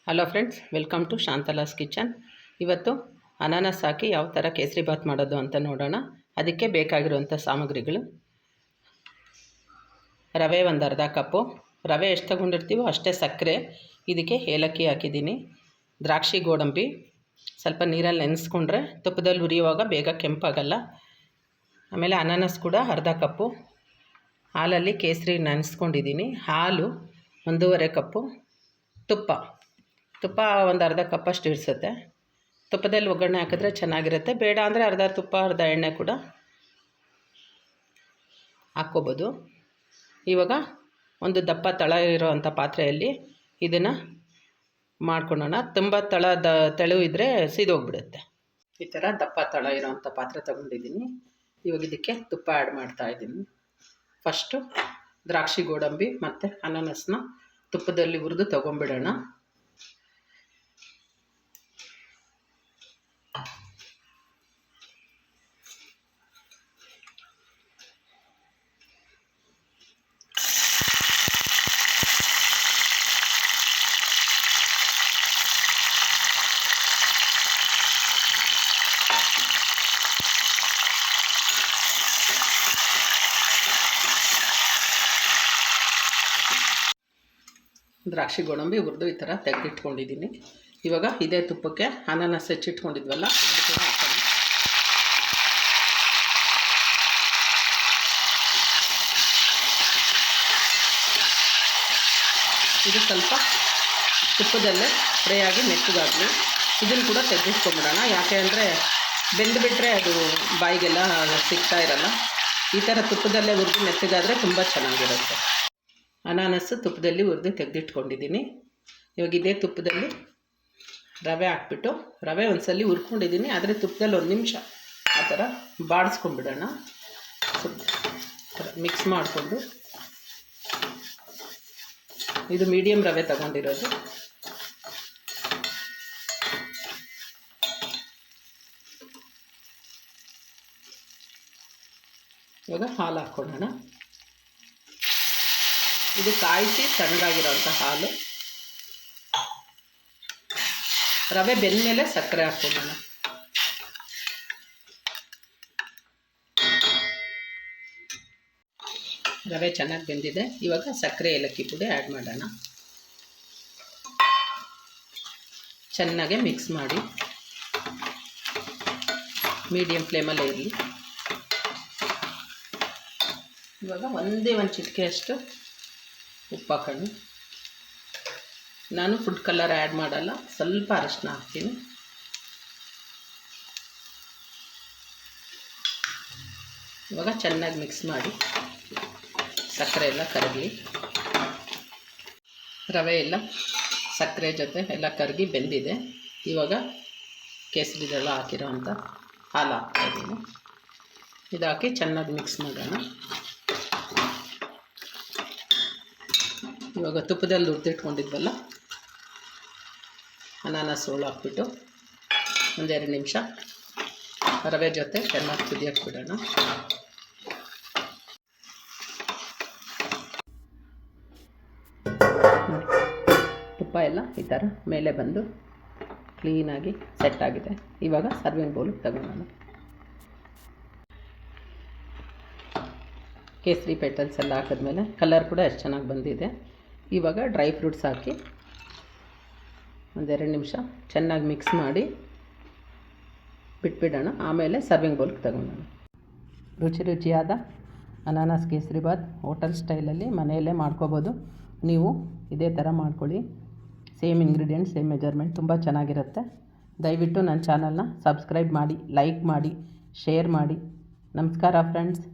Hello friends, welcome to Shantala's kitchen. ಇವತ್ತು ಅನಾನಸ್ ಹಾಕಿ ಯಾವ ಥರ ಕೇಸರಿ ಬಾತ್ ಮಾಡೋದು ಅಂತ ನೋಡೋಣ. ಅದಕ್ಕೆ ಬೇಕಾಗಿರುವಂಥ ಸಾಮಗ್ರಿಗಳು: ರವೆ ಒಂದು ಅರ್ಧ ಕಪ್ಪು, ರವೆ ಎಷ್ಟು ತಗೊಂಡಿರ್ತೀವೋ ಅಷ್ಟೇ ಸಕ್ಕರೆ, ಇದಕ್ಕೆ ಏಲಕ್ಕಿ ಹಾಕಿದ್ದೀನಿ, ದ್ರಾಕ್ಷಿ ಗೋಡಂಬಿ ಸ್ವಲ್ಪ ನೀರಲ್ಲಿ ನೆನೆಸ್ಕೊಂಡ್ರೆ ತುಪ್ಪದಲ್ಲಿ ಹುರಿಯುವಾಗ ಬೇಗ ಕೆಂಪಾಗಲ್ಲ. ಆಮೇಲೆ ಅನಾನಸ್ ಕೂಡ ಅರ್ಧ ಕಪ್ಪು, ಹಾಲಲ್ಲಿ ಕೇಸರಿ ನೆನೆಸ್ಕೊಂಡಿದ್ದೀನಿ, ಹಾಲು 1.5 ಕಪ್ಪು, ತುಪ್ಪ ಒಂದು ಅರ್ಧ ಕಪ್ಪಷ್ಟು ಇಳಿಸುತ್ತೆ. ತುಪ್ಪದಲ್ಲಿ ಒಗ್ಗರಣೆ ಹಾಕಿದ್ರೆ ಚೆನ್ನಾಗಿರುತ್ತೆ, ಬೇಡ ಅಂದರೆ ಅರ್ಧ ತುಪ್ಪ ಅರ್ಧ ಎಣ್ಣೆ ಕೂಡ ಹಾಕ್ಕೋಬೋದು. ಇವಾಗ ಒಂದು ದಪ್ಪ ತಳ ಇರೋವಂಥ ಪಾತ್ರೆಯಲ್ಲಿ ಇದನ್ನು ಮಾಡ್ಕೊಳ್ಳೋಣ. ತುಂಬ ತೆಳು ಇದ್ದರೆ ಸಿದೋಗ್ಬಿಡುತ್ತೆ. ಈ ಥರ ದಪ್ಪ ತಳ ಇರೋವಂಥ ಪಾತ್ರೆ ತೊಗೊಂಡಿದ್ದೀನಿ. ಇವಾಗ ಇದಕ್ಕೆ ತುಪ್ಪ ಆ್ಯಡ್ ಮಾಡ್ತಾಯಿದ್ದೀನಿ. ಫಸ್ಟು ದ್ರಾಕ್ಷಿ ಗೋಡಂಬಿ ಮತ್ತು ಅನಾನಸ್ನ ತುಪ್ಪದಲ್ಲಿ ಹುರಿದು ತೊಗೊಂಬಿಡೋಣ. ದ್ರಾಕ್ಷಿ ಗೋಡಂಬಿ ಹುರಿದು ಈ ಥರ ತೆಗೆದಿಟ್ಕೊಂಡಿದ್ದೀನಿ. ಇವಾಗ ಇದೇ ತುಪ್ಪಕ್ಕೆ ಅನಾನಸ್ ಹೆಚ್ಚಿಟ್ಕೊಂಡಿದ್ವಲ್ಲ ಅದಕ್ಕೆ ಹಾಕೋಣ. ಇದು ಸ್ವಲ್ಪ ತುಪ್ಪದಲ್ಲೇ ಫ್ರೈ ಆಗಿ ಮೆತ್ತಗಾಗಲಿ. ಇದನ್ನು ಕೂಡ ತೆಗೆದಿಟ್ಕೊಂಬಿಡೋಣ. ಯಾಕೆ ಅಂದರೆ ಬೆಂದುಬಿಟ್ರೆ ಅದು ಬಾಯಿಗೆಲ್ಲ ಸಿಗ್ತಾ ಇರಲ್ಲ. ಈ ಥರ ತುಪ್ಪದಲ್ಲೇ ಹುರಿದು ಮೆತ್ತಗಾದರೆ ತುಂಬ ಚೆನ್ನಾಗಿರುತ್ತೆ. ಅನಾನಸ್ಸು ತುಪ್ಪದಲ್ಲಿ ಹುರಿದು ತೆಗೆದಿಟ್ಕೊಂಡಿದ್ದೀನಿ. ಇವಾಗ ಇದೇ ತುಪ್ಪದಲ್ಲಿ ರವೆ ಹಾಕ್ಬಿಟ್ಟು, ರವೆ ಒಂದ್ಸಲಿ ಹುರ್ಕೊಂಡಿದ್ದೀನಿ, ಆದರೆ ತುಪ್ಪದಲ್ಲಿ 1 ನಿಮಿಷ ಆ ಥರ ಬಾಡಿಸ್ಕೊಂಡ್ಬಿಡೋಣ. ಮಿಕ್ಸ್ ಮಾಡಿಕೊಂಡು, ಇದು ಮೀಡಿಯಮ್ ರವೆ ತಗೊಂಡಿರೋದು. ಇವಾಗ ಹಾಲು ಹಾಕ್ಕೊಳ್ಳೋಣ. ಇದು ಕಾಯಿಸಿ ತಣ್ಣಗಾಗಿರೋಂಥ ಹಾಲು. ರವೆ ಬೆಂದ ಮೇಲೆ ಸಕ್ಕರೆ ಹಾಕ್ಕೊಳ್ಳೋಣ. ರವೆ ಚೆನ್ನಾಗಿ ಬೆಂದಿದೆ. ಇವಾಗ ಸಕ್ಕರೆ ಏಲಕ್ಕಿ ಪುಡಿ ಆ್ಯಡ್ ಮಾಡೋಣ. ಚೆನ್ನಾಗೆ ಮಿಕ್ಸ್ ಮಾಡಿ, ಮೀಡಿಯಮ್ ಫ್ಲೇಮಲ್ಲೇ ಇರಲಿ. ಇವಾಗ ಒಂದೇ ಒಂದು ಚಿಟಿಕೆ ಅಷ್ಟು ಉಪ್ಪು ಹಾಕೋಣ. ನಾನು ಫುಡ್ ಕಲರ್ ಆ್ಯಡ್ ಮಾಡಲ್ಲ, ಸ್ವಲ್ಪ ಅರಶಿನ ಹಾಕ್ತೀನಿ. ಇವಾಗ ಚೆನ್ನಾಗಿ ಮಿಕ್ಸ್ ಮಾಡಿ, ಸಕ್ಕರೆ ಎಲ್ಲ ಕರಗಲಿ. ರವೆ ಎಲ್ಲ ಸಕ್ಕರೆ ಜೊತೆ ಎಲ್ಲ ಕರಗಿ ಬೆಂದಿದೆ. ಇವಾಗ ಕೇಸರಿದೆಲ್ಲ ಹಾಕಿರೋವಂಥ ಹಾಲು ಹಾಕ್ತಾಯಿದ್ದೀನಿ. ಇದು ಹಾಕಿ ಚೆನ್ನಾಗಿ ಮಿಕ್ಸ್ ಮಾಡೋಣ. ಇವಾಗ ತುಪ್ಪದಲ್ಲಿ ಹುರಿದಿಟ್ಕೊಂಡಿದ್ವಲ್ಲ ಅನಾನಸ್ ಹೋಳು ಹಾಕ್ಬಿಟ್ಟು 1-2 ನಿಮಿಷ ರವೆ ಜೊತೆ ಚೆನ್ನಾಗಿ ಕುದಿಯಕ್ಕೆ ಬಿಡೋಣ. ತುಪ್ಪ ಎಲ್ಲ ಈ ಥರ ಮೇಲೆ ಬಂದು ಕ್ಲೀನಾಗಿ ಸೆಟ್ ಆಗಿದೆ. ಇವಾಗ ಸರ್ವಿಂಗ್ ಬೌಲಿಗೆ ತಗೊಳ್ಳೋಣ. ಕೇಸರಿ ಪೆಟಲ್ಸ್ ಎಲ್ಲ ಹಾಕಿದ್ಮೇಲೆ ಕಲರ್ ಕೂಡ ಎಷ್ಟು ಚೆನ್ನಾಗಿ ಬಂದಿದೆ. ಇವಾಗ ಡ್ರೈ ಫ್ರೂಟ್ಸ್ ಹಾಕಿ 1-2 ನಿಮಿಷ ಚೆನ್ನಾಗಿ ಮಿಕ್ಸ್ ಮಾಡಿ ಬಿಟ್ಬಿಡೋಣ. ಆಮೇಲೆ ಸರ್ವಿಂಗ್ ಬೌಲ್ಗೆ ತಗೊಳ್ಳೋಣ. ರುಚಿಯಾದ ಅನಾನಸ್ ಕೇಸರಿ ಬಾತ್ ಹೋಟೆಲ್ ಸ್ಟೈಲಲ್ಲಿ ಮನೆಯಲ್ಲೇ ಮಾಡ್ಕೋಬೋದು. ನೀವು ಇದೇ ಥರ ಮಾಡ್ಕೊಳ್ಳಿ. ಸೇಮ್ ಇಂಗ್ರೀಡಿಯೆಂಟ್ಸ್, ಸೇಮ್ ಮೆಜರ್ಮೆಂಟ್, ತುಂಬ ಚೆನ್ನಾಗಿರುತ್ತೆ. ದಯವಿಟ್ಟು ನನ್ನ ಚಾನಲ್ನ ಸಬ್ಸ್ಕ್ರೈಬ್ ಮಾಡಿ, ಲೈಕ್ ಮಾಡಿ, ಶೇರ್ ಮಾಡಿ. ನಮಸ್ಕಾರ ಫ್ರೆಂಡ್ಸ್.